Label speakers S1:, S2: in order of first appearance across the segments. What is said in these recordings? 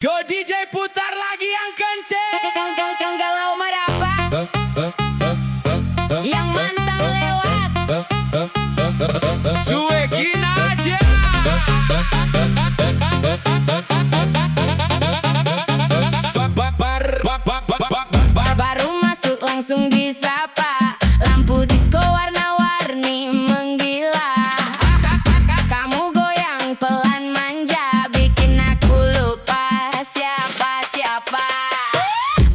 S1: Yo DJ putar lagi yang kenceng.
S2: Galau meraba, yang mantan lewat,
S1: Cuekin aja.
S2: baru masuk langsung disapa. Lampu disco warna-warni menggila. Kamu goyang pelan manja, bikin aku lupa siapa-siapa.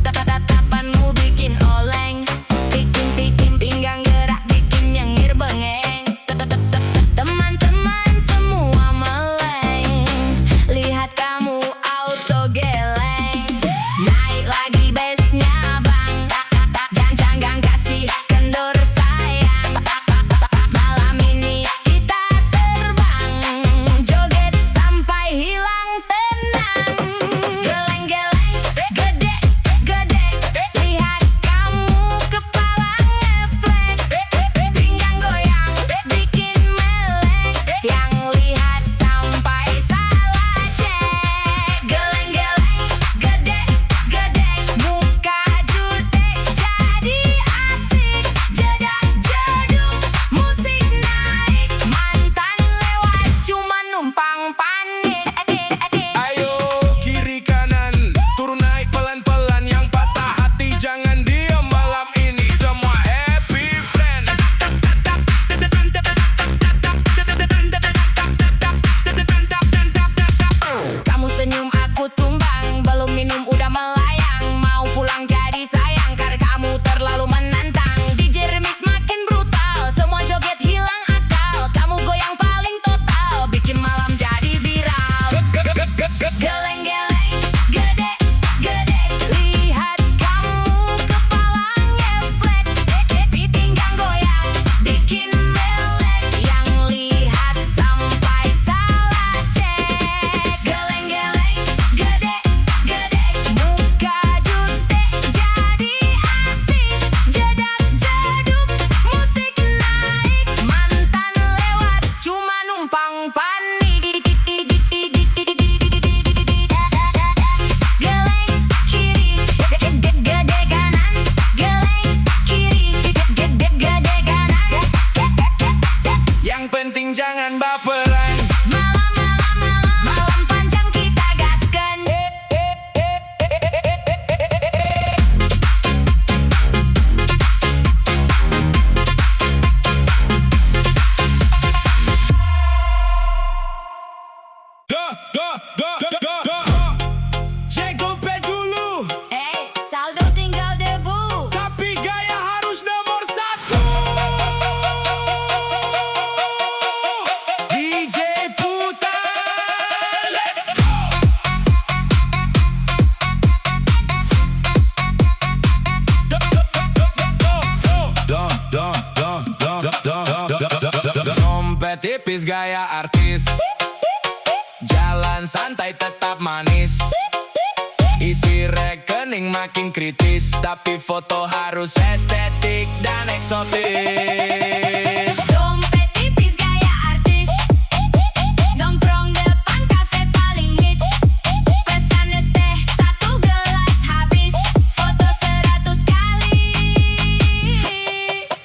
S2: Tatapanmu bikin oleng, bikin pinggang gerak, bikin nyengir bengeng. Teman-teman semua meleng, lihat kamu auto geleng. Naik lagi bassnya bang, jangan kasih kendor sayang. Malam ini kita terbang, joget sampai hilang tenang. Geleng-geleng, gede-gede, lihat kamu kepala ngeflek. Pinggang goyang, bikin melek, yang lihat sampai salah cek. Geleng-geleng, gede-gede, muka jutek jadi asik. Jedak-jeduk, musik naik, mantan lewat cuma numpang panik.
S1: Ayo kiri kanan, turun naik pelan-pelan. Yang patah hati jangan diam, malam ini semua happy friend.
S2: Kamu senyum aku tumbang, belum minum udah melayang. Mau pulang jadi sayang, karena kamu terlalu menantang. DJ remix makin brutal, semua joget hilang akal. Kamu goyang paling total, bikin malam jadi viral. Geleng-geleng, gede-gede, lihat kamu kepala ngeflek. Pinggang goyang, bikin melek, yang lihat sampai salah cek. Geleng-geleng, gede-gede, muka jutek jadi asik. Jedak-jeduk, musik naik, mantan lewat cuma numpang panik. Geleng kiri, gede kanan, geleng kiri, gede kanan.
S1: Yang penting jangan baperan.
S2: Malam panjang kita gaskan.
S1: Cek dompet dulu,
S2: Saldo tinggal debu.
S1: tapi gaya harus nomor satu. DJ putar, let's go. Dompet tipis gaya artis, jalan santai tetap manis. Isi rekening makin kritis, tapi foto harus estetik dan eksotis.
S2: Dompet tipis gaya artis, nongkrong depan kafe paling hits. Pesan es teh 1 gelas habis, foto 100 kali.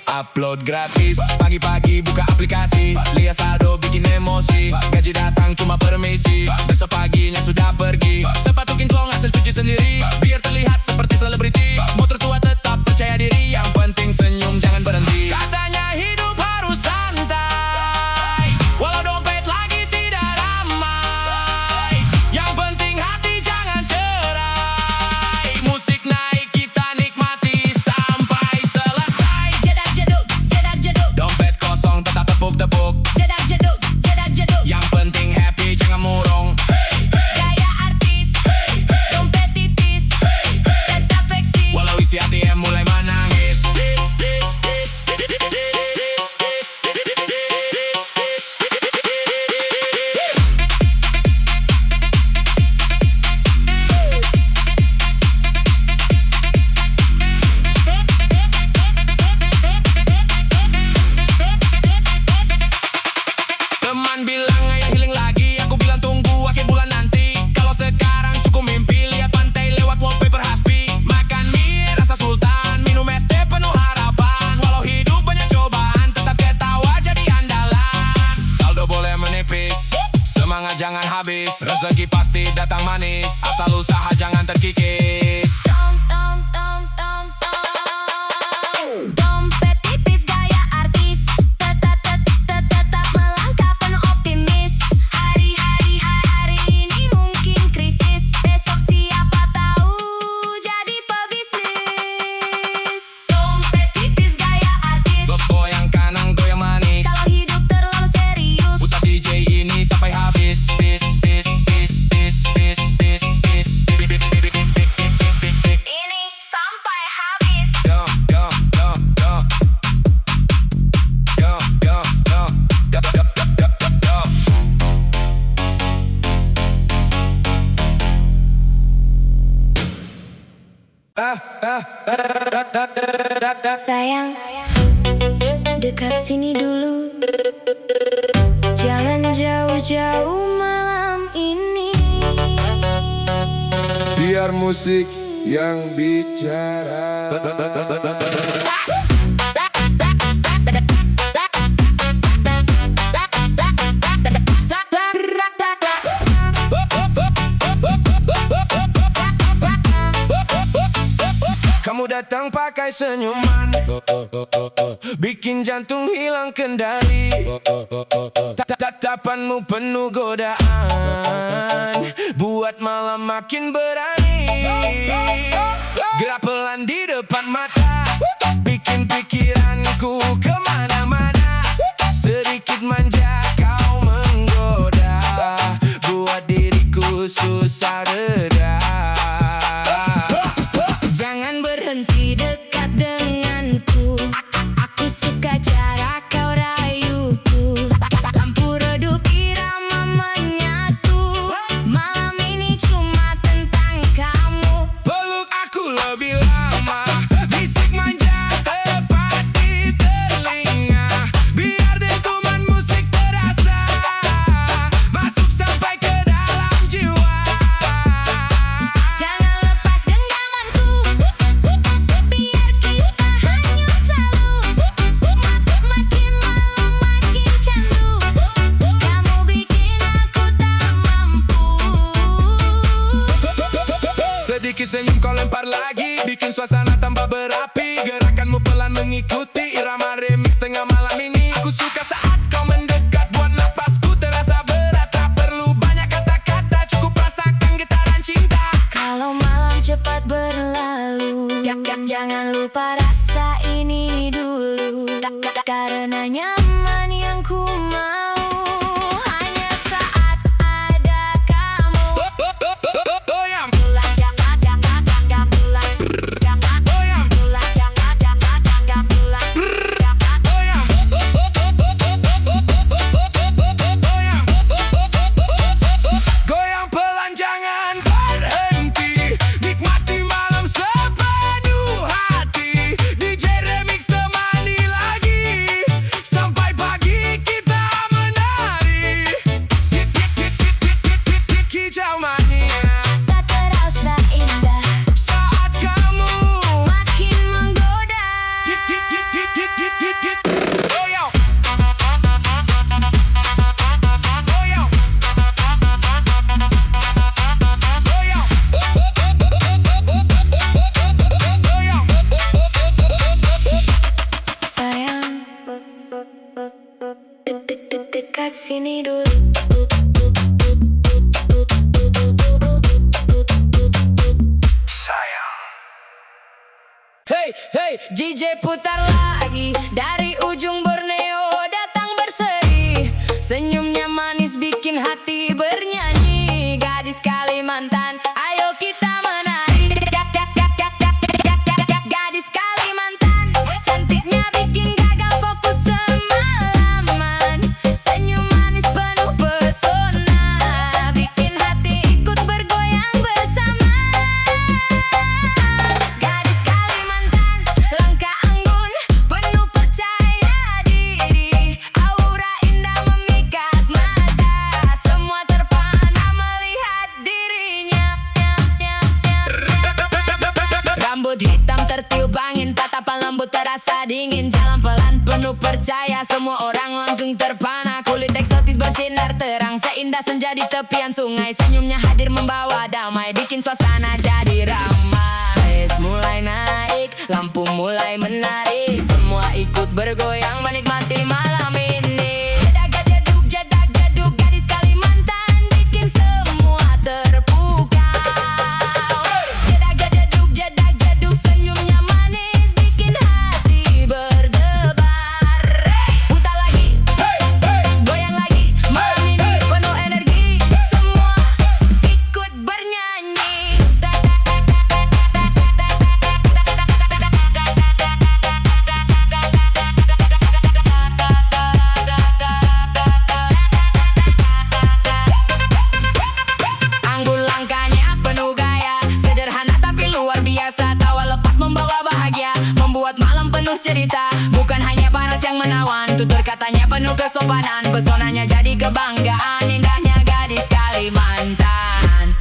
S1: Upload gratis, pagi-pagi buka aplikasi. Lihat saldo bikin emosi, gaji datang cuma permisi. Besok paginya sudah pergi, sepatu kinclong hasil cuci sendiri. Biar terlihat seperti selebriti, motor tua tetap percaya diri. Yang penting senyum jangan berhenti. Katanya hidup harus santai, walau dompet lagi tidak ramai. Yang penting hati jangan cerai, musik naik kita nikmati sampai selesai.
S2: Jedak-jeduk,
S1: Dompet kosong tetap tepuk-tepuk,
S2: jedak-jeduk.
S1: yang penting happy jangan murung.
S2: Gaya artis, dompet tipis.
S1: manis. Asal usaha jangan terkikis.
S2: Tom tom tom tom tom. Dompet tipis gaya artis. Tetap melangkah penuh optimis. Hari ini mungkin krisis. Besok siapa tahu jadi pebisnis. Dompet tipis gaya artis.
S1: Goyang kanan goyang manis.
S2: Kalau hidup terlalu serius,
S1: Putar DJ ini sampai habis. Bis bis bis bis bis bis bis.
S2: ini sampai habis.
S1: Yo yo yo yo. Yo yo yo. Yo yo yo yo.
S2: Sayang, dekat sini dulu. Jangan jauh-jauh malam ini.
S3: Biar musik yang bicara.
S1: Kamu datang pakai senyuman, bikin jantung hilang kendali. Tatapanmu penuh godaan, buat malam makin berani. Gerak pelan di depan mata, bikin pikiranku kemana-mana. Sedikit manja kau menggoda, buat diriku susah reda.
S2: Jangan berhenti dekat denganku. Aku suka cara kau rayuku. Lampu redup irama menyatu. Malam ini cuma tentang kamu.
S1: Peluk aku lebih lama, bisik manja tepat di telinga. Biar dentuman musik terasa, masuk sampai ke dalam jiwa.
S2: Jangan lepas genggamanku, biar kita hanyut selalu. Makin malam makin candu. Kamu bikin aku tak mampu.
S1: Sedikit senyum kau lempar lagi, bikin suasana tambah berapi. Gerakanmu pelan mengikuti irama remix tengah malam ini. Ku suka saat kau mendekat, buat napasku terasa berat. Tak perlu banyak kata-kata, cukup rasakan getaran cinta.
S2: Kalau malam cepat berlalu, jangan lupa rasa ini dulu. Karena nyaman yang ku mau hanya saat ada kamu.
S1: Goyang,
S2: Pulang jangan pulang.
S1: goyang,
S2: Pulang jangan pulang.
S1: goyang, goyang. Goyang pelan jangan berhenti, nikmati malam sepenuh hati. DJ Remix temani lagi, sampai pagi kita menari. Kicau mania
S2: Tak terasa indah,
S1: saat kamu
S2: makin menggoda.
S1: goyang, goyang, goyang, goyang.
S2: Sayang, dekat sini dulu. Hey, hey, DJ putar lagi. Dari ujung Borneo datang berseri. Senyumnya manis bikin hati bernyanyi. Gadis Kalimantan, ayo kita menari. Gadis Kalimantan, cantiknya bikin gagal fokus semalaman. Senyum manis penuh pesona, bikin hati ikut bergoyang bersama. Gadis Kalimantan, langkah anggun, penuh percaya diri. Aura indah memikat mata, semua terpana melihat dirinya. Rambut hitam tertiup angin, tatapan lembut terasa dingin. Jalan pelan penuh percaya, semua orang langsung terpana. Kulit eksotis bersinar terang, seindah Indah senja di tepian sungai, senyumnya hadir membawa damai, bikin suasana jadi ramai. Mulai naik, lampu mulai menarik, semua ikut bergoyang menikmati malam ini. Jedak jeduk gadis Kalimantan, bikin semua terpukau. Jedak jeduk senyumnya manis, bikin hati berdebar. Putar lagi, goyang lagi, malam ini penuh energi, semua ikut bernyanyi. Anggun langkahnya penuh gaya, sederhana tapi luar biasa. Tawa lepas membawa bahagia, membuat malam penuh cerita. Bukan hanya paras yang menawan, tutur katanya penuh kesopanan, pesonanya jadi kebanggaan, indahnya gadis Kalimantan.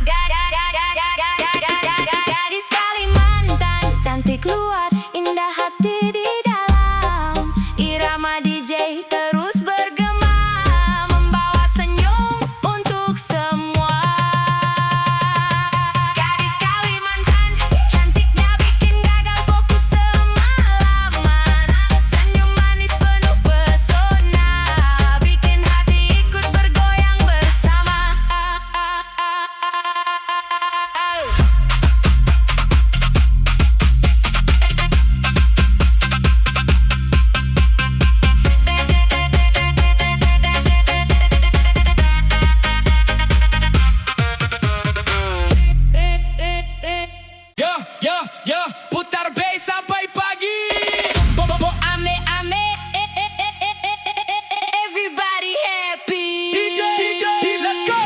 S2: Gadis Kalimantan, cantik luar, indah hati di dalam. Irama DJ terus bergema, membawa senyum untuk semua. Gadis Kalimantan, cantiknya bikin gagal fokus semalaman. Senyum manis penuh pesona, bikin hati ikut bergoyang bersama.
S1: Yo, putar bass sampai pagi.
S2: Bo ame ame, everybody happy.
S1: DJ, let's go.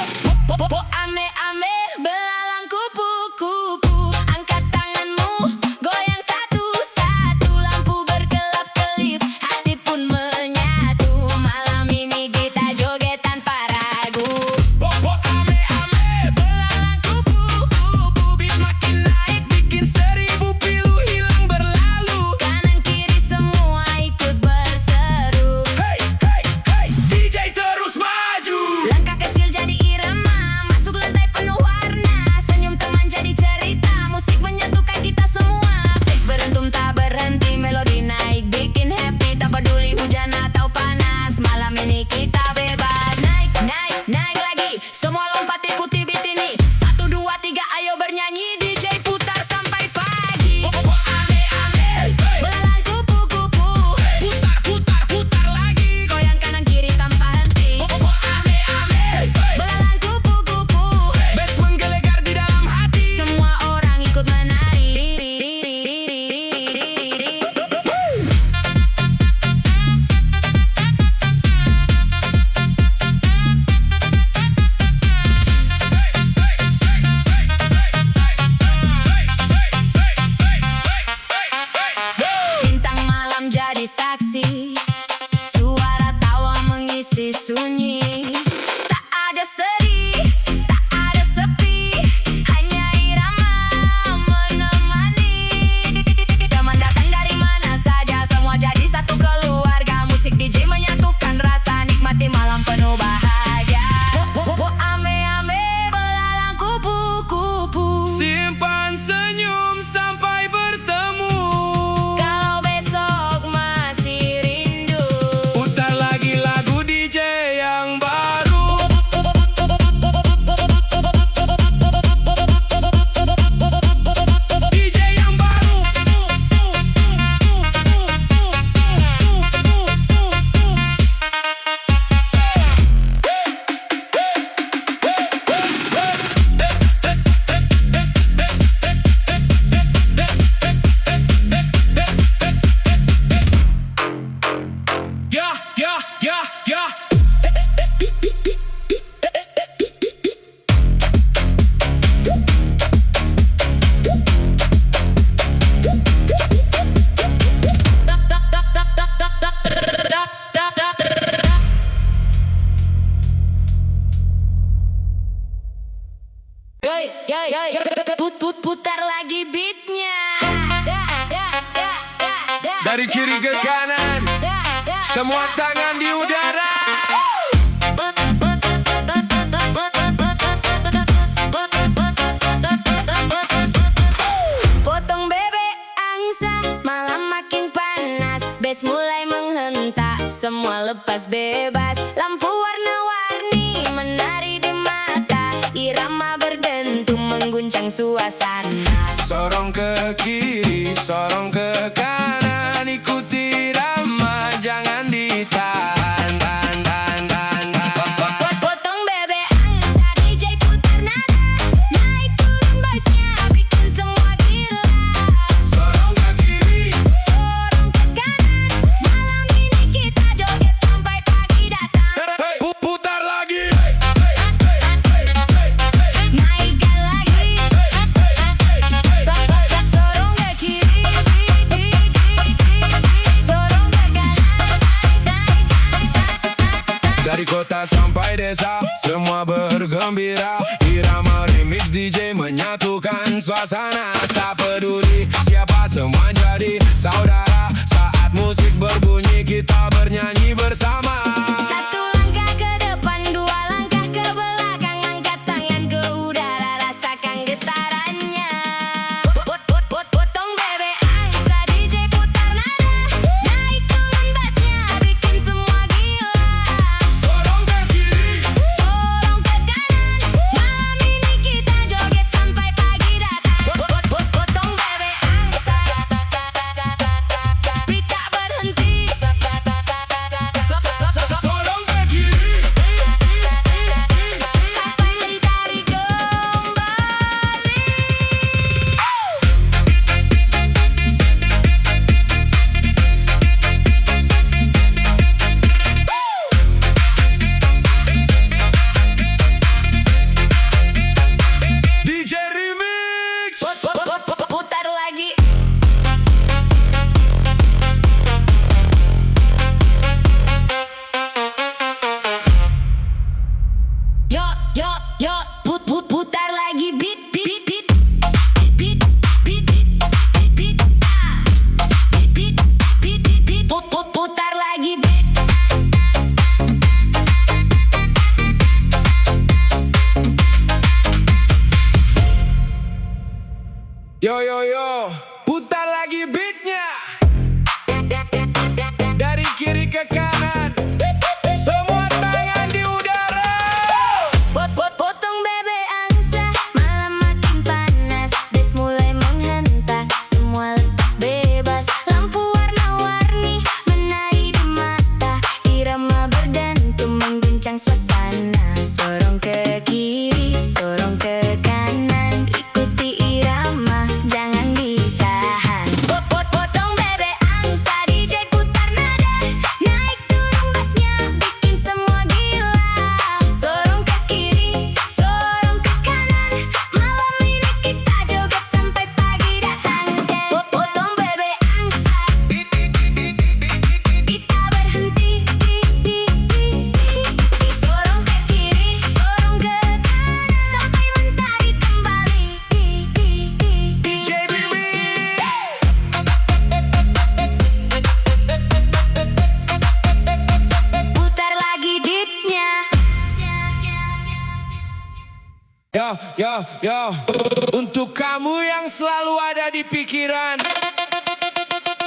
S2: Bo ame ame, belalang kupu-kupu. Angkat tanganmu, goyang satu-satu. Lampu berkelap-kelip, hati pun menyatu. Malam ini kita joget tanpa ragu.
S1: Bo ame,
S2: Belalang kupu-kupu,
S1: beat makin naik, bikin 1000 pilu hilang berlalu.
S2: kanan kiri semua ikut berseru.
S1: Hey, DJ terus maju.
S2: Langkah kecil jadi irama, masuk lantai penuh warna. Senyum teman jadi cerita, musik menyatukan kita semua. Bass berentum tak berhenti, melodi naik bikin happy. Tak peduli hujan atau panas, malam ini kita bebas. Naik lagi, semua lompat ikuti beat ini. 1, 2, 3, ayo bernyanyi, DJ putar sampai pagi. Belalang kupu-kupu,
S1: Putar lagi.
S2: goyang kanan kiri tanpa henti. Belalang kupu-kupu,
S1: Bass menggelegar di dalam hati.
S2: semua orang ikut menari. Bintang malam jadi saksi, suara tawa mengisi sunyi. Tak ada sedih, tak ada sepi, hanya irama menemani. Teman datang dari mana saja, semua jadi satu keluarga. Musik DJ menyatukan rasa, nikmati malam penuh bahagia. Bo ame ame, belalang kupu-kupu.
S1: Simpan senyum sampai bertemu.
S2: Kalau besok masih rindu,
S1: Putar lagi lagu DJ yang baru. DJ yang baru. Yeah.
S2: Putar lagi beatnya.
S3: Dari kiri ke kanan, semua tangan di udara.
S2: semua lepas bebas. Lampu warna-warni menari di mata, irama berdentum mengguncang suasana.
S3: Sorong ke kiri, sorong ke kanan, ikuti irama, jangan ditahan.
S2: Potong bebek angsa, DJ putar nada, naik turun bassnya, bikin semua gila.
S3: Sorong ke kiri,
S2: Sorong ke kanan, malam ini kita joget sampai pagi datang.
S3: putar lagi.
S2: Naikkan lagi. Sorong ke kiri, sorong ke kanan.
S3: Dari kota sampai desa, semua bergembira. Irama remix DJ menyatukan suasana. Tak peduli siapa, semua jadi saudara. Saat musik berbunyi, kita bernyanyi bersama.
S2: Satu langkah ke depan, dua langkah ke belakang, angkat tangan ke udara, rasakan getarannya. Potong bebek angsa, DJ putar nada, naik turun bassnya, bikin semua gila.
S3: Sorong ke kiri,
S2: Sorong ke kanan, malam ini kita joget sampai pagi datang. Potong bebek angsa, beat tak berhenti.
S3: sorong ke kiri.
S2: Sampai ditarik kembali.
S3: DJ Remix.
S2: Putar lagi. Yo, putar lagi beat. Putar lagi beat.
S3: Yo, putar lagi beatnya. Dari kiri ke kanan, semua tangan di udara.
S2: Potong bebek angsa, malam makin panas, des mulai menghentak, semua lepas bebas. Lampu warna-warni menari di mata, irama berdentum mengguncang suasana. Sorong ke kiri, sorong ke kanan, ikuti irama, jangan ditahan. Potong bebek angsa, DJ putar nada, naik turun bassnya, bikin semua gila. Sorong ke kiri, sorong ke kanan, malam ini kita joget sampai pagi datang. Potong bebek angsa, kita berhenti. Sorong ke kiri, sorong ke kanan, sampai mentari kembali.
S3: DJ Remix.
S2: Putar lagi beatnya.
S3: Yo, untuk kamu yang selalu ada di pikiran,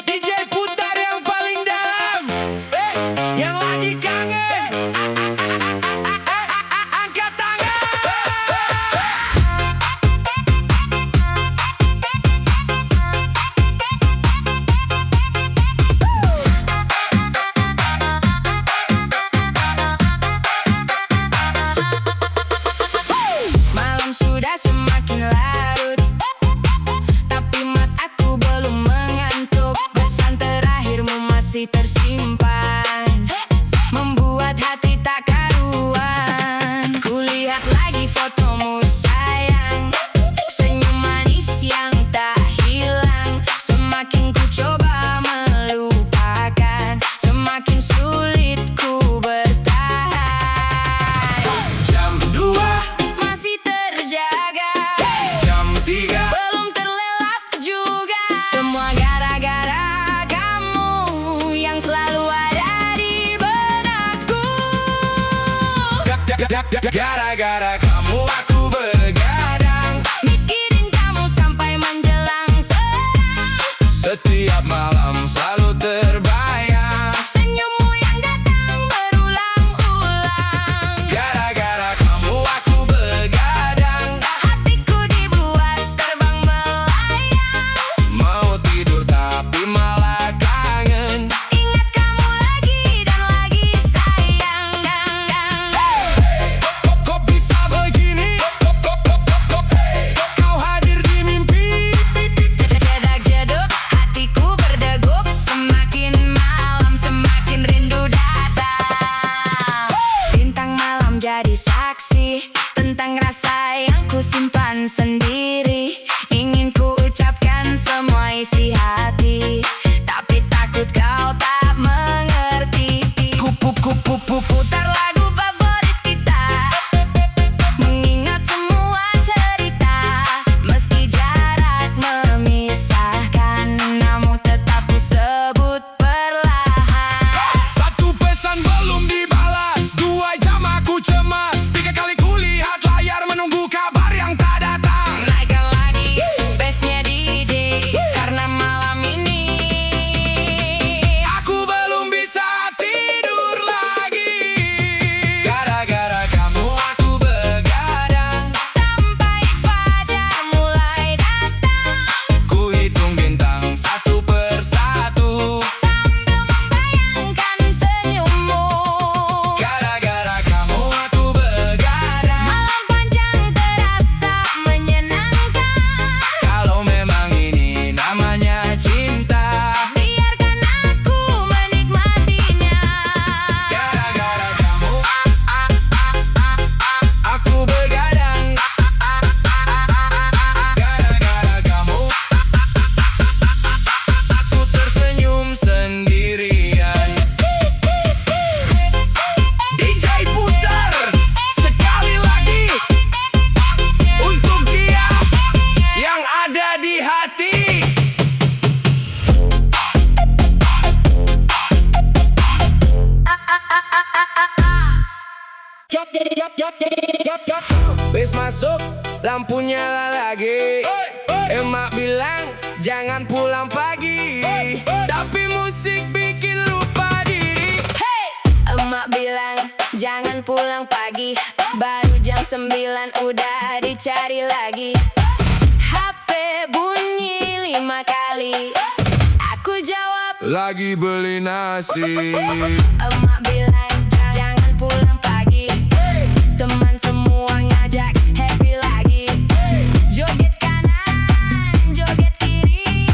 S3: DJ putar yang paling dalam. Yang lagi kangen, angkat tangan.
S2: Malam sudah semakin larut, tapi mataku belum mengantuk. Pesan terakhirmu masih tersimpan, membuat hati tak karuan. Kulihat lagi fotomu sayang, senyum manis yang tak hilang. Semakin ku coba melupakan, semakin sulit ku bertahan.
S3: Jam 2,
S2: Masih terjaga,
S3: jam 3.
S2: belum terlelap juga. Semua gara-gara kamu yang selalu ada di benakku.
S3: Gara-gara kamu aku begadang,
S2: Mikirin kamu sampai menjelang terang.
S3: setiap malam selalu terbayang.
S2: Senyummu yang
S3: lampu nyala lagi. Emak bilang jangan pulang pagi, tapi musik bikin lupa diri.
S2: Hey! Emak bilang jangan pulang pagi, baru jam 9 udah dicari lagi. HP bunyi 5 kali, aku jawab
S3: Lagi beli nasi.
S2: emak bilang jangan pulang pagi. Teman semua ngajak happy lagi. Joget kanan, joget kiri,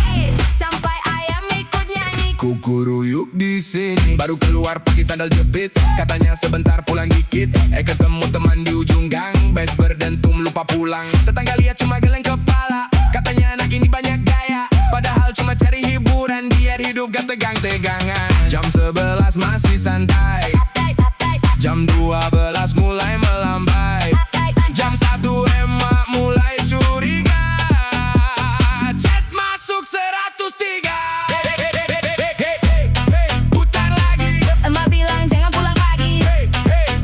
S2: sampai ayam ikut nyanyi.
S3: Kukuruyuk di sini. Baru keluar pakai sandal jepit, katanya sebentar pulang dikit. Ketemu teman di ujung gang, best berdentum lupa pulang. Tetangga lihat cuma geleng kepala, katanya anak ini banyak gaya. Padahal cuma cari hiburan, biar hidup gak tegang-tegangan. Jam 11 masih santai, jam 12 mulai melambai, jam 1 emak mulai curiga. Chat masuk 103. Putar lagi,
S2: Emak bilang jangan pulang pagi,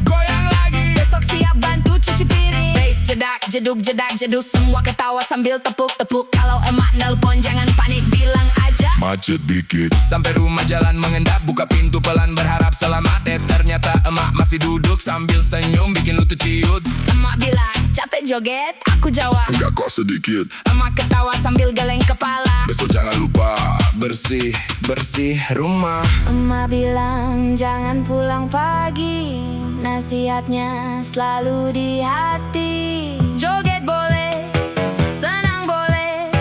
S3: goyang lagi.
S2: besok siap bantu cuci piring. Bass jedak jeduk jedak jeduk, semua ketawa sambil tepuk-tepuk. Kalau emak nelpon jangan panik, bilang aja
S3: Macet dikit. Sampai rumah jalan mengendap, buka pintu pelan berharap selamat. Ternyata emak masih duduk sambil senyum bikin lutut ciut.
S2: emak bilang capek joget, aku jawab
S3: Enggak kok sedikit.
S2: emak ketawa sambil geleng kepala.
S3: Besok jangan lupa bersih rumah.
S2: Emak bilang jangan pulang pagi, nasihatnya selalu di hati. Joget boleh, senang boleh,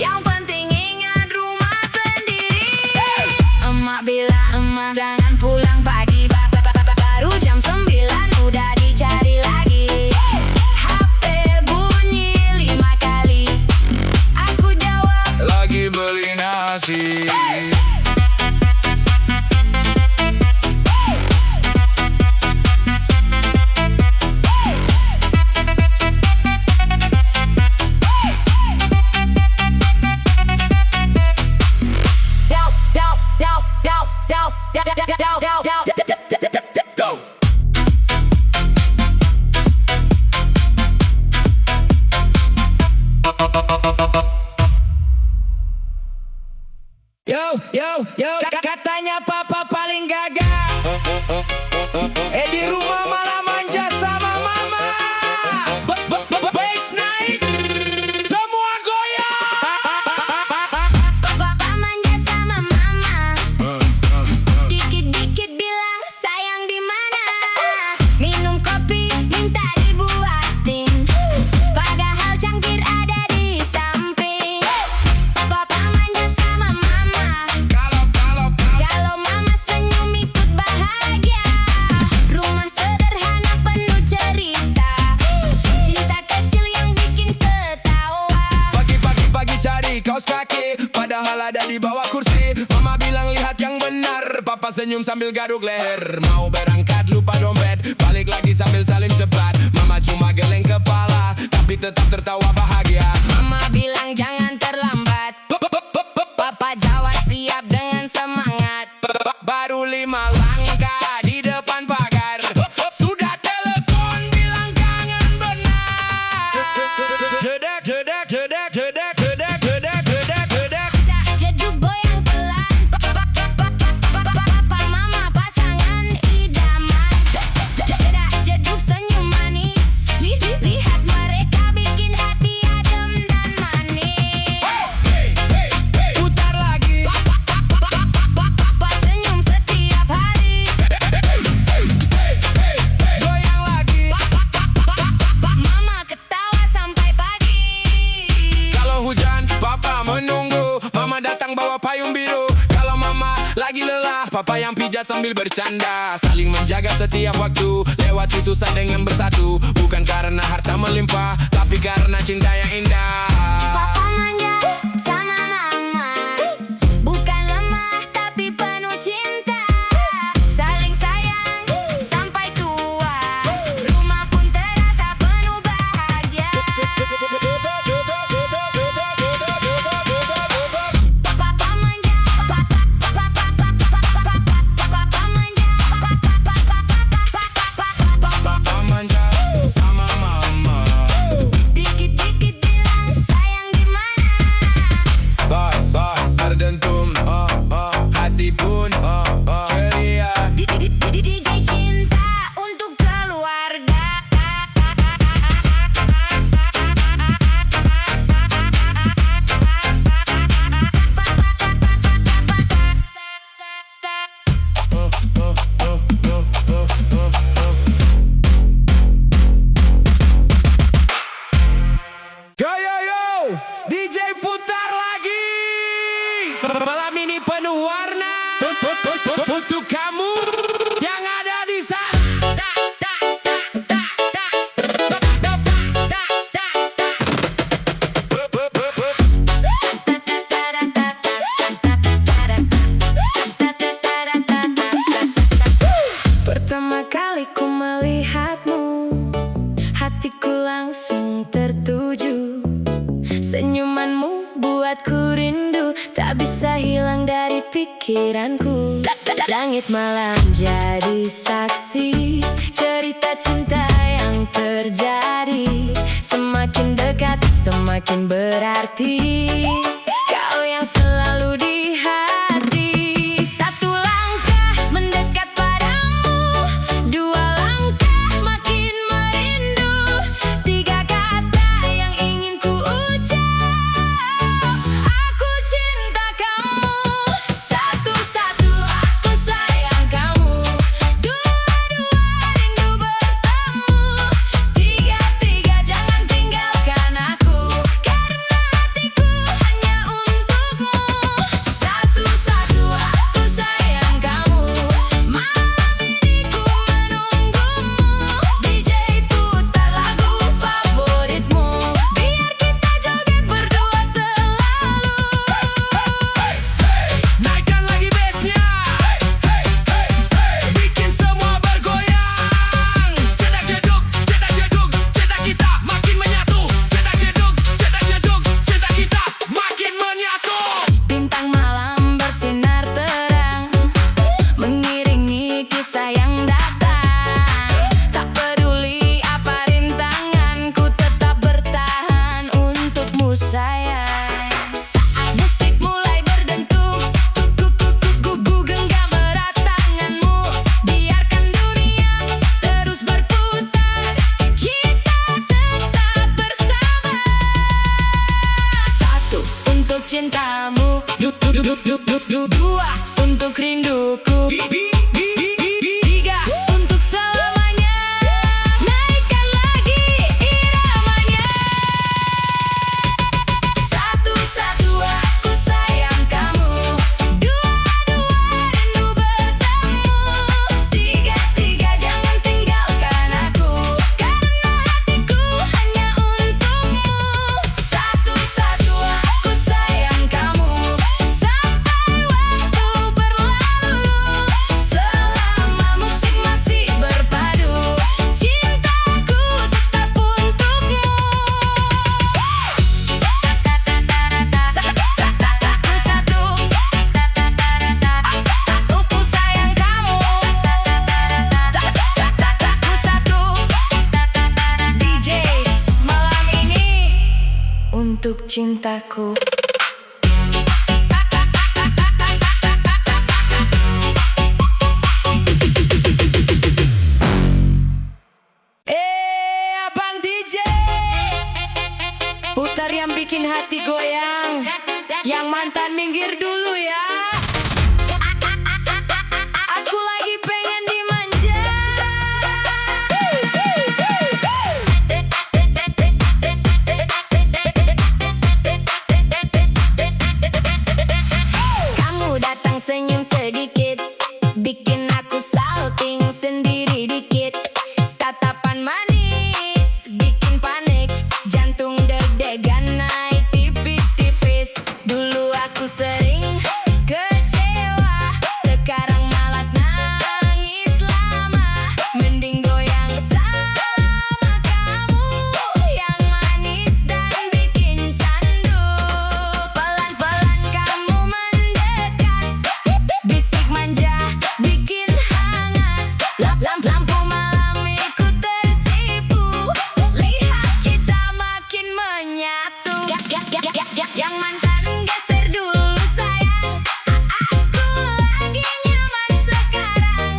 S2: yang penting ingat rumah sendiri. Emak bilang emak jangan pulang pagi, baru jam 9 udah dicari lagi. HP bunyi 5 kali, aku jawab
S3: Lagi beli nasi. Go. Yo, katanya papa paling gagah. Di rumah malah manja sama mama. Bass naik, semua goyang.
S2: Papa manja sama mama, dikit-dikit bilang sayang di mana. Minum kopi minta dibuatin, padahal cangkir ada di samping. Papa manja sama mama, kalau mama senyum ikut bahagia. Rumah sederhana penuh cerita, cinta kecil yang bikin ketawa.
S3: Pagi-pagi cari kaos kaki, padahal ada di bawah kursi. Mama bilang lihat yang benar, papa senyum sambil garuk leher. Mau berangkat lupa dompet, balik lagi sambil salim cepat. Mama cuma geleng kepala, tapi tetap tertawa bahagia.
S2: Mama bilang jangan terlambat, papa jawab siap dengan semangat.
S3: Baru 5 langkah di depan pagar, sudah telepon bilang kangen benar. Jedak, jedak, jedak, jedak, jedak, jedak, jedak, jedak.
S2: Jeduk goyang pelan, papa mama pasangan idaman. Jeduk senyum manis, lihat mereka bikin hati adem dan manis.
S3: Putar lagi,
S2: Papa senyum setiap hari,
S3: goyang lagi.
S2: mama ketawa sampai pagi.
S3: Kalau hujan, papa menunggu. Mama datang bawa payung biru. Kalau mama lagi lelah, papa yang pijat sambil bercanda. Saling menjaga setiap waktu, lewati susah dengan bersatu. Bukan karena harta melimpah, tapi karena cinta yang indah.
S2: Papa manja sama mama, bukan lemah tapi penuh cinta. Saling sayang sampai tua, rumah pun terasa penuh bahagia. Papa manja, papa manja,
S3: Papa manja sama mama.
S2: dikit
S3: Malam ini penuh warna untuk kamu yang ada di sana.
S2: Pertama kali ku melihatmu, hatiku langsung tertuju. Senyumanmu buatku rindu, tak bisa hilang dari pikiranku. Langit malam jadi saksi cerita cinta yang terjadi. Semakin dekat, semakin berarti. Kau yang selalu di hati. Satu langkah mendekat padamu, dua langkah makin merindu, tiga kata yang ingin ku ucap, aku cinta kamu. Satu-satu aku sayang kamu, dua-dua rindu bertemu, tiga-tiga jangan tinggalkan aku, karena hatiku hanya untukmu. Satu-satu aku sayang kamu, malam ini ku menunggumu. DJ putar lagu favoritmu, biar kita joget berdua selalu.
S3: Naikkan lagi bassnya, bikin semua bergoyang. Cetak jeduk, cinta kita makin menyatu. Cetak jeduk, cinta kita makin menyatu.
S2: Bintang malam bersinar terang, mengiringi kisah yang datang. Tak peduli apa rintangan, ku tetap bertahan untukmu sayang. Saat musik mulai berdentum, ku genggam erat tanganmu. Biarkan dunia terus berputar, kita tetap bersama. Satu untuk cintamu, dua untuk rinduku, tiga untuk selamanya. Naikkan lagi iramanya. Satu-satu aku sayang kamu, dua-dua rindu bertemu, tiga-tiga jangan tinggalkan aku, karena hatiku hanya untukmu. Satu-satu aku sayang kamu, sampai waktu berlalu, selama musik masih berpadu, cintaku tetap untukmu. Satu-satu aku sayang kamu, satu DJ malam ini untuk cintaku. Abang DJ, putar yang bikin hati goyang. Yang mantan minggir dulu ya. Aku lagi pengen dimanja. Kamu datang senyum sedikit, bikin aku salting sendiri dikit. Tatapan manis, bikin panik, jantung deg-degan naik tipis-tipis. Dulu aku sering kecewa, sekarang malas nangis lama. Mending goyang sama kamu, yang manis dan bikin candu. Pelan-pelan kamu mendekat, bisik manja, bikin hangat. Lampu malam ikut tersipu, lihat kita makin menyatu. Yang mantan geser dulu sayang, aku lagi nyaman sekarang.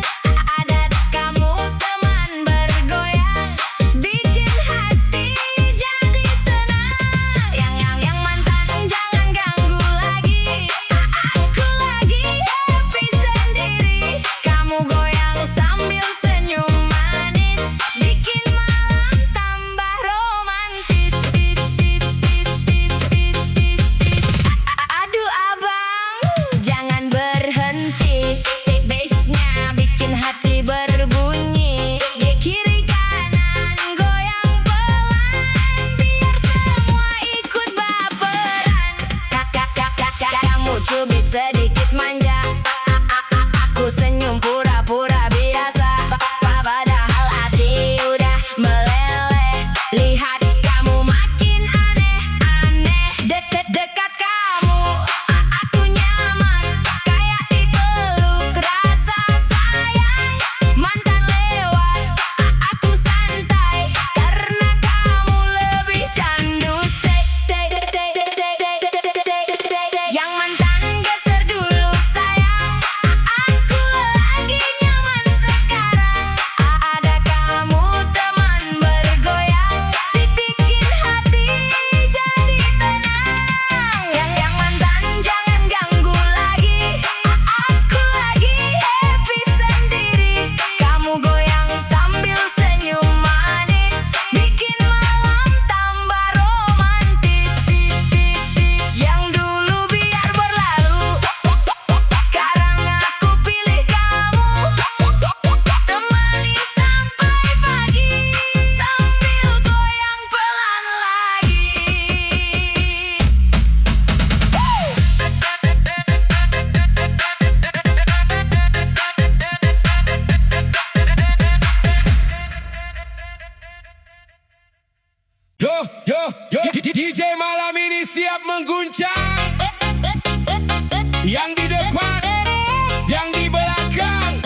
S2: Ada kamu teman bergoyang, bikin hati jadi tenang. Yang mantan jangan ganggu lagi, aku lagi happy sendiri. Kamu goyang sambil senyum manis, bikin malam tambah romantis.
S3: berguncang. Yang di depan, yang di belakang,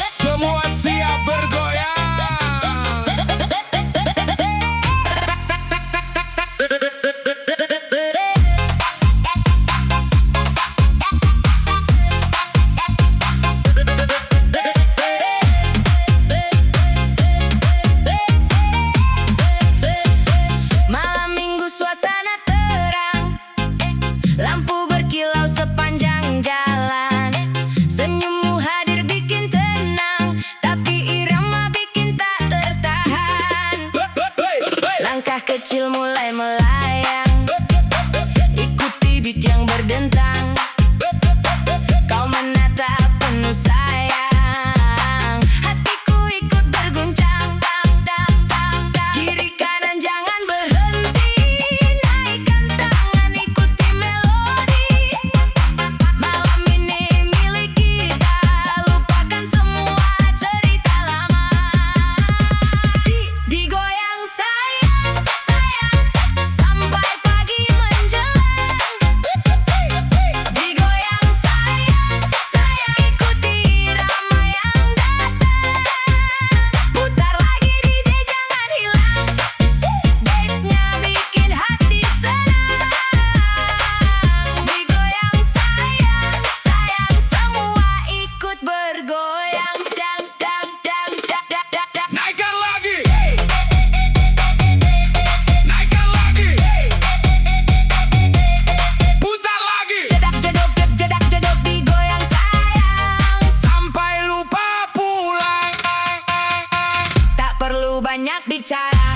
S3: semua siap bergoyang.
S2: Malam minggu suasana terang, lampu berkilau sepanjang jalan. Senyummu hadir bikin tenang, tapi irama bikin tak tertahan. Langkah kecil mulai melayang, ikuti beat yang berdentang. Kau menatap penuh sayang, hatiku ikut berguncang. Kiri kanan jangan berhenti, naikkan tangan ikuti melodi. Malam ini milik kita, lupakan semua cerita lama. Digoyang sayang, sayang, sampai pagi menjelang. Digoyang sayang, sayang, ikuti irama yang datang. Putar lagi DJ jangan hilang, bassnya bikin hati senang. Digoyang sayang, sayang, semua ikut bergoyang. Dang, dang, dang, dang, dang, dang, dang.
S3: Naikkan lagi, naikkan lagi, putar lagi,
S2: Jedak, jeduk, jedak, jeduk, digoyang sayang.
S3: sampai lupa pulang.
S2: Tak perlu banyak bicara,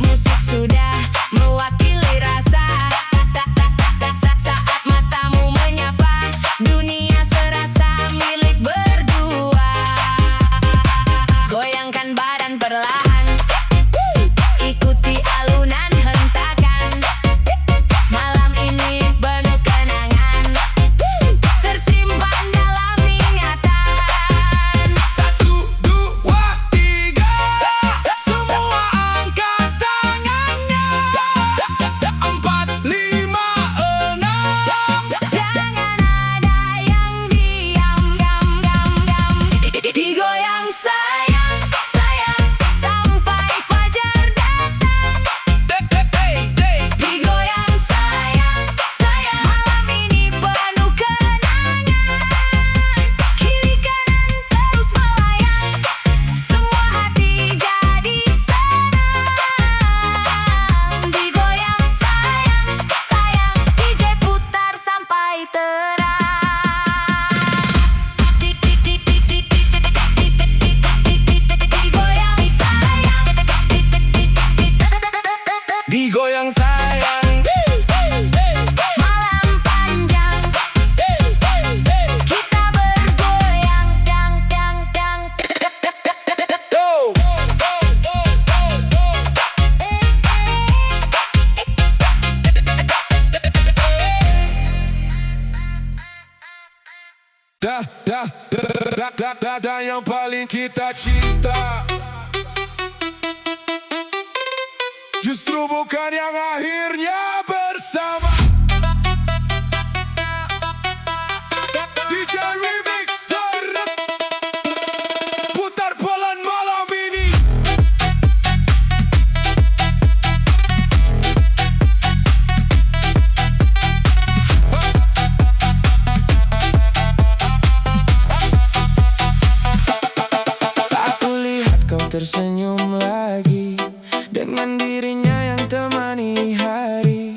S2: musik sudah mewakili rasa. Saat matamu menyapa, dunia serasa milik berdua. Goyangkan badan perlahan, ikuti alunan hentakan. Malam ini penuh kenangan, tersimpan dalam ingatan.
S3: 1, 2, 3, semua angkat tangannya. 4, 5, 6.
S2: Jangan ada yang diam, gam, gam, gam. Digoyang sayang, sayang, sampai fajar datang. Digoyang sayang, sayang, malam ini penuh kenangan. Kiri kanan terus melayang, semua hati jadi senang. Digoyang sayang, sayang, DJ putar sampai terang. Digoyang sayang,
S3: Digoyang sayang,
S2: malam panjang, kita bergoyang, dang, dang, dang.
S3: dah yang paling kita cinta, justru bukan yang akhirnya bersama. DJ Remix putar pelan malam ini.
S4: Aku lihat kau tersenyum lagi dengan dirinya yang temani hari.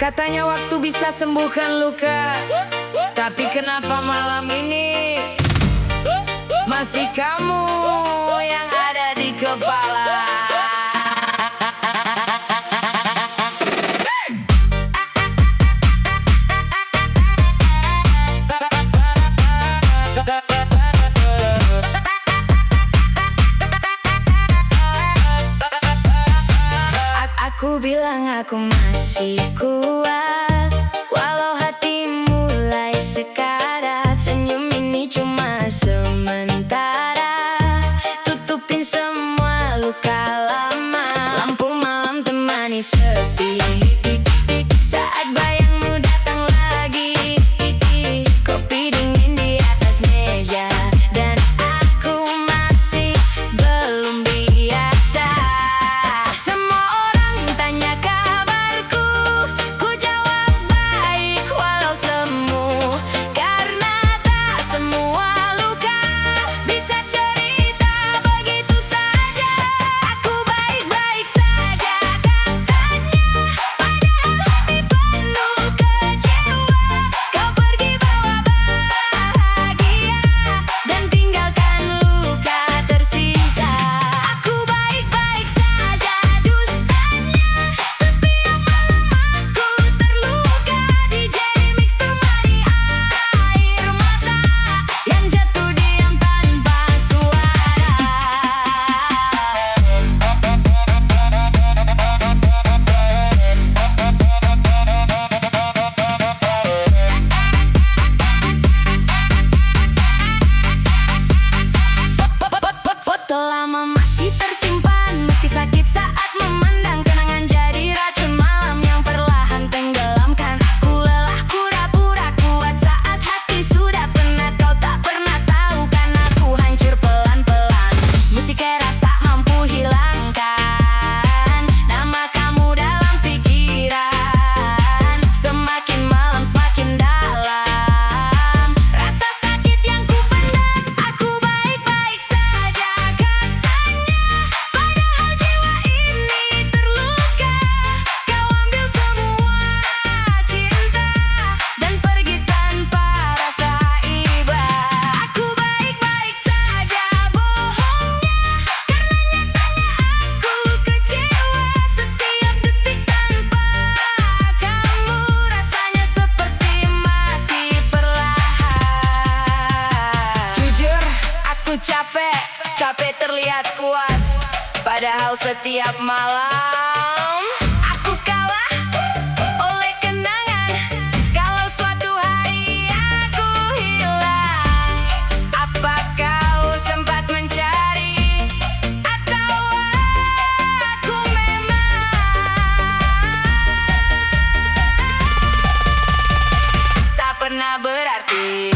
S5: Katanya waktu bisa sembuhkan luka, tapi kenapa malam ini masih kamu yang ada di kepala? Aku bilang aku masih kuat, walau hati mulai sekarat. Senyum ini cuma sementara, tutupin semua luka lama. Lampu malam temani sepi, saat bayangmu datang lagi. Kopi dingin di atas meja, dan aku masih belum biasa. Semua orang tanya kabarku, ku jawab baik walau semu. Karena tak semua luka bisa cerita begitu saja. Aku baik-baik saja katanya, padahal hati penuh kecewa. Kau pergi bawa bahagia dan tinggalkan luka tersisa. Aku baik-baik saja dustanya, setiap malam aku terluka. DJ Remix temani air mata yang jatuh diam tanpa suara. Foto lama masih tersimpan, meski sakit saat memandang. Kenangan jadi racun malam yang perlahan tenggelamkan. Aku lelah pura-pura kuat saat hati sudah penat. Kau tak pernah tahu kan aku hancur pelan-pelan. Musik keras tak mampu hilangkan nama kamu dalam pikiran. Semakin malam semakin dalam rasa sakit yang ku pendam. Aku baik-baik saja katanya, padahal jiwa ini terluka. Kau ambil semua cinta dan pergi tanpa rasa iba. Aku baik-baik saja bohongnya, karena nyatanya aku kecewa. Setiap detik tanpa kamu rasanya seperti mati perlahan. Jujur, aku capek terlihat kuat, padahal setiap malam aku kalah oleh kenangan. Kalau suatu hari aku hilang, apa kau sempat mencari, atau aku memang tak pernah berarti?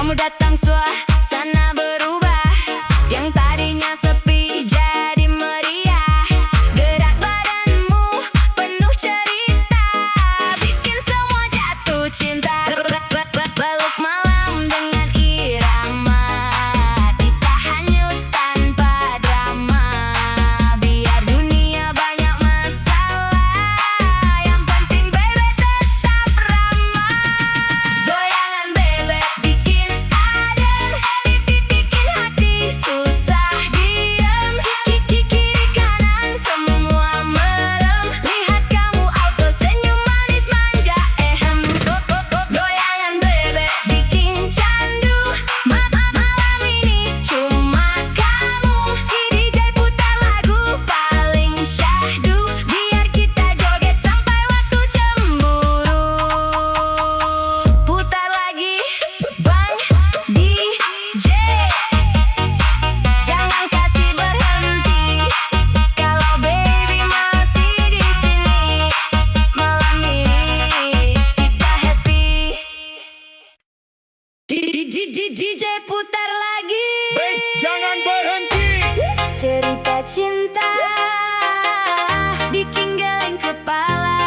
S5: Kamu datang suasana berubah, yang tadinya sepi jadi meriah. Gerak badanmu penuh cerita, bikin semua jatuh cinta. Peluk malam dengan irama, kita hanyut tanpa drama. Biar dunia banyak masalah, yang penting bebek tetap ramah. Goyangan bebek bikin adem, bikin hati susah diem. Kiri kanan semua merem, lihat kamu auto senyum manis manja ehem. Goyangan bebek bikin candu, malam ini cuma kamu. DJ putar lagu paling syahdu, biar kita joget sampai waktu cemburu. Putar lagi Bang DJ, jangan kasih berhenti. Kalau baby masih di sini, malam ini kita happy. DJ putar lagi.
S3: Baik, jangan berhenti.
S5: Cerita cinta bikin geleng kepala.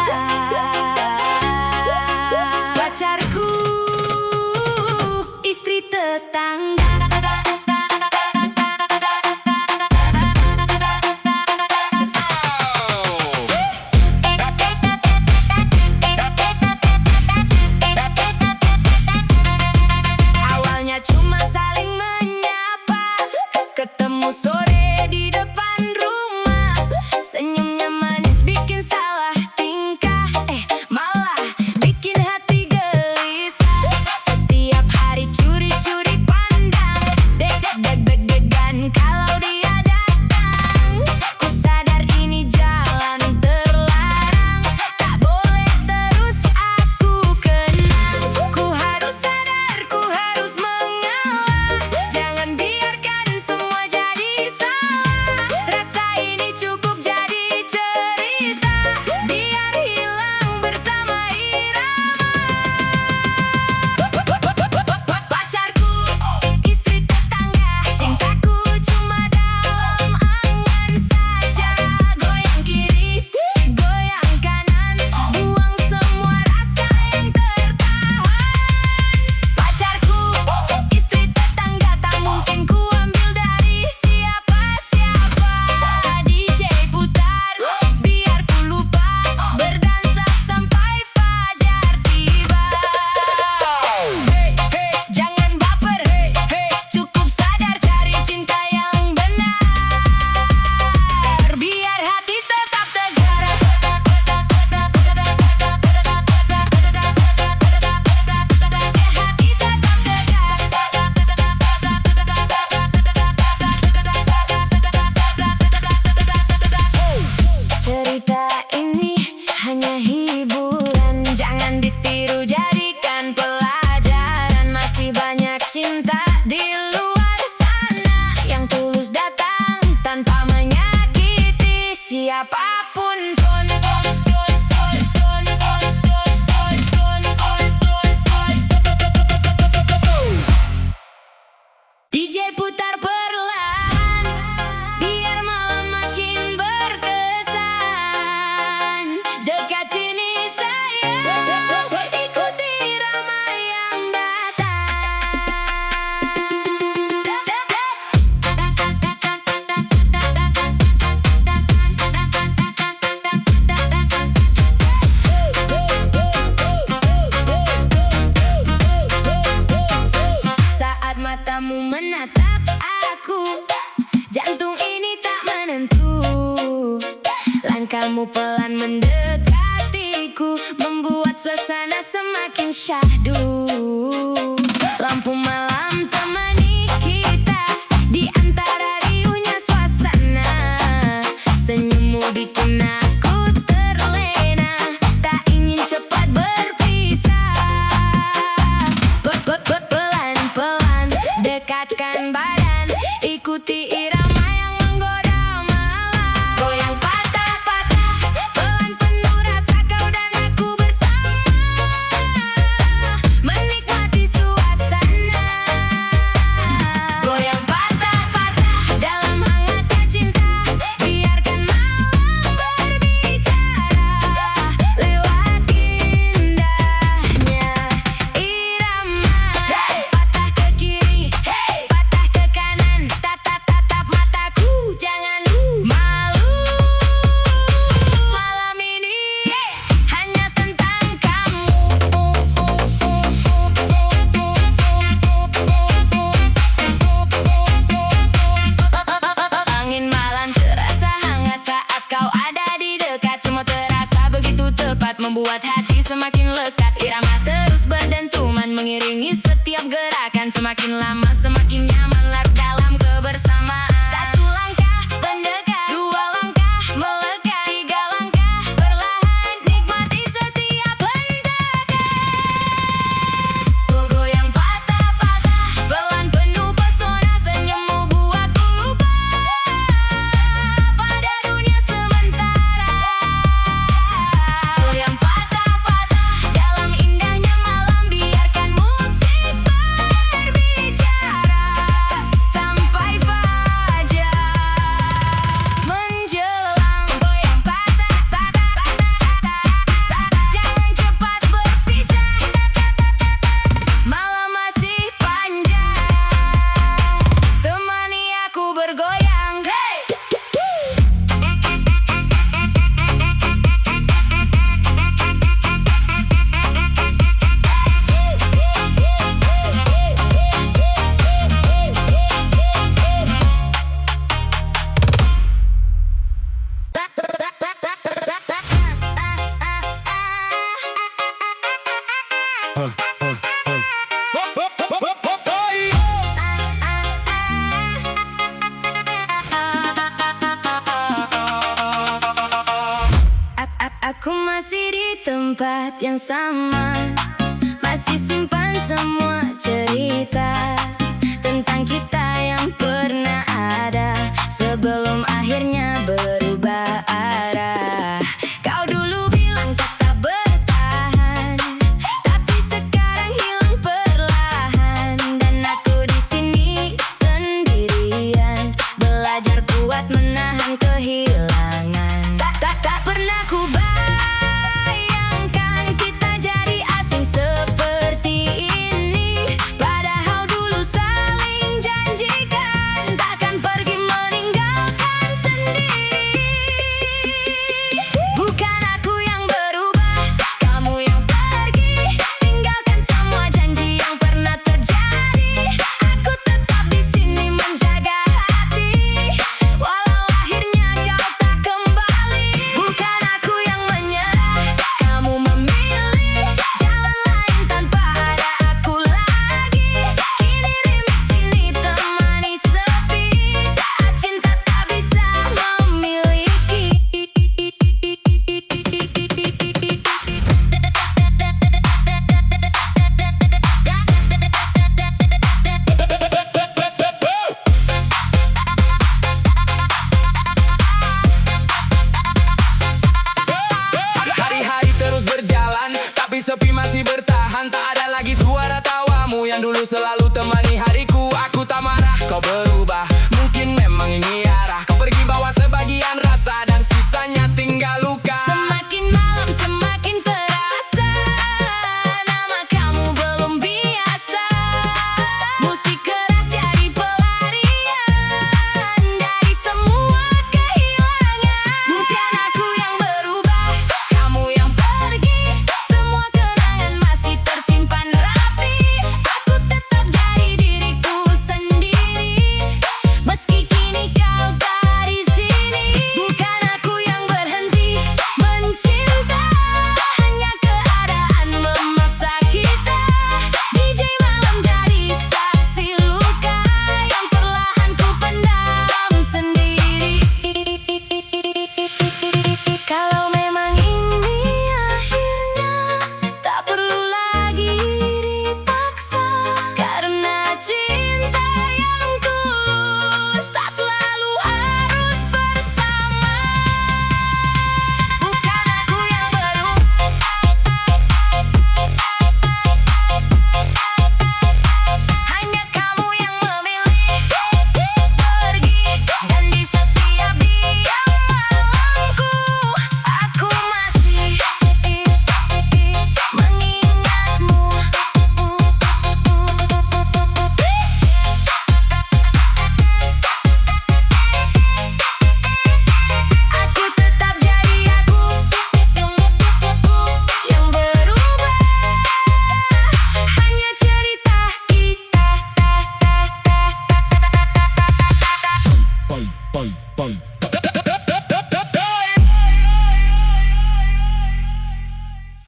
S5: Pacarku, istri tetangga. Awalnya cuma saling menyapa, ketemu sore di depan rumah. Senyumnya manis bikin salah tingkah, malah bikin hati gelisah. Setiap hari curi-curi pandang, deg-degan kalau dia datang. Ku sadar ini jalan terlarang, tak boleh terus aku kenang. Ku harus sadar, ku harus mengalah, jangan biarkan semua jadi salah. Rasa ini cukup jadi cerita, biar hilang bersama irama. Pacarku, istri tetangga, cintaku cuma dalam angan saja. Goyang kiri, goyang kanan, buang semua rasa yang tertahan. Pacarku, istri tetangga, tak mungkin ku ambil dari siapa-siapa. DJ putar, biar ku lupa, berdansa sampai fajar tiba. Jangan baper, cukup sadar, cari cinta yang benar, biar hati tetap tegar. Hati tetap tegar. Cerita ini hanya hiburan, jangan ditiru, jadikan pelajaran. Masih banyak cinta di luar sana, yang tulus datang tanpa menyakiti siapapun. DJ putar perlahan, biar malam makin berkesan. Dekat sini sayang, ikuti irama yang datang. Saat matamu menatap aku, jantung ini tak menentu. Langkahmu pelan mendekatiku, membuat suasana semakin syahdu. Lampu malam temani kita, di antara riuhnya suasana. Senyummu bikin aku terlena, tak ingin cepat berpisah. Pelan-pelan dekatkan badan, ikuti irama yang menggoda malam. Goyang patah-patah, pelan penuh rasa kau dan aku bersama. Menikmati suasana. semakin lama semakin nyaman, larut dalam kebersamaan. Satu langkah mendekat, dua langkah melekat, tiga langkah perlahan nikmati setiap hendakan. Goyang patah-patah, pelan penuh pesona, senyummu buatku lupa pada dunia sementara. Goyang patah-patah dalam indahnya malam, biarkan musik berbicara sampai fajar menjelang. Goyang patah-patah, jangan cepat berpisah, malam masih panjang, temani aku bergoyang. Hey! Aku masih di tempat yang sama, masih simpan semua cerita tentang kita yang pernah ada sebelum akhirnya berubah arah. Kau dulu bilang tetap bertahan, tapi sekarang hilang perlahan, dan aku di sini sendirian, belajar kuat menahan kehilangan. Tak pernah ku bayangkan kita jadi asing seperti ini, padahal dulu saling janjikan takkan pergi meninggalkan sendiri. Bukan aku yang berubah, kamu yang pergi, tinggalkan semua janji yang pernah terjadi. Aku tetap di sini menjaga hati, walau akhirnya kau tak kembali. Bukan aku yang menyerah, kamu memilih jalan lain tanpa ada aku lagi. Kini remix ini temani sepi saat cinta tak bisa memiliki.
S1: Hari-hari terus berjalan, tapi sepi masih bertahan. Tak ada lagi suara tawamu yang dulu selalu temani hariku. Aku tak marah, kau berubah,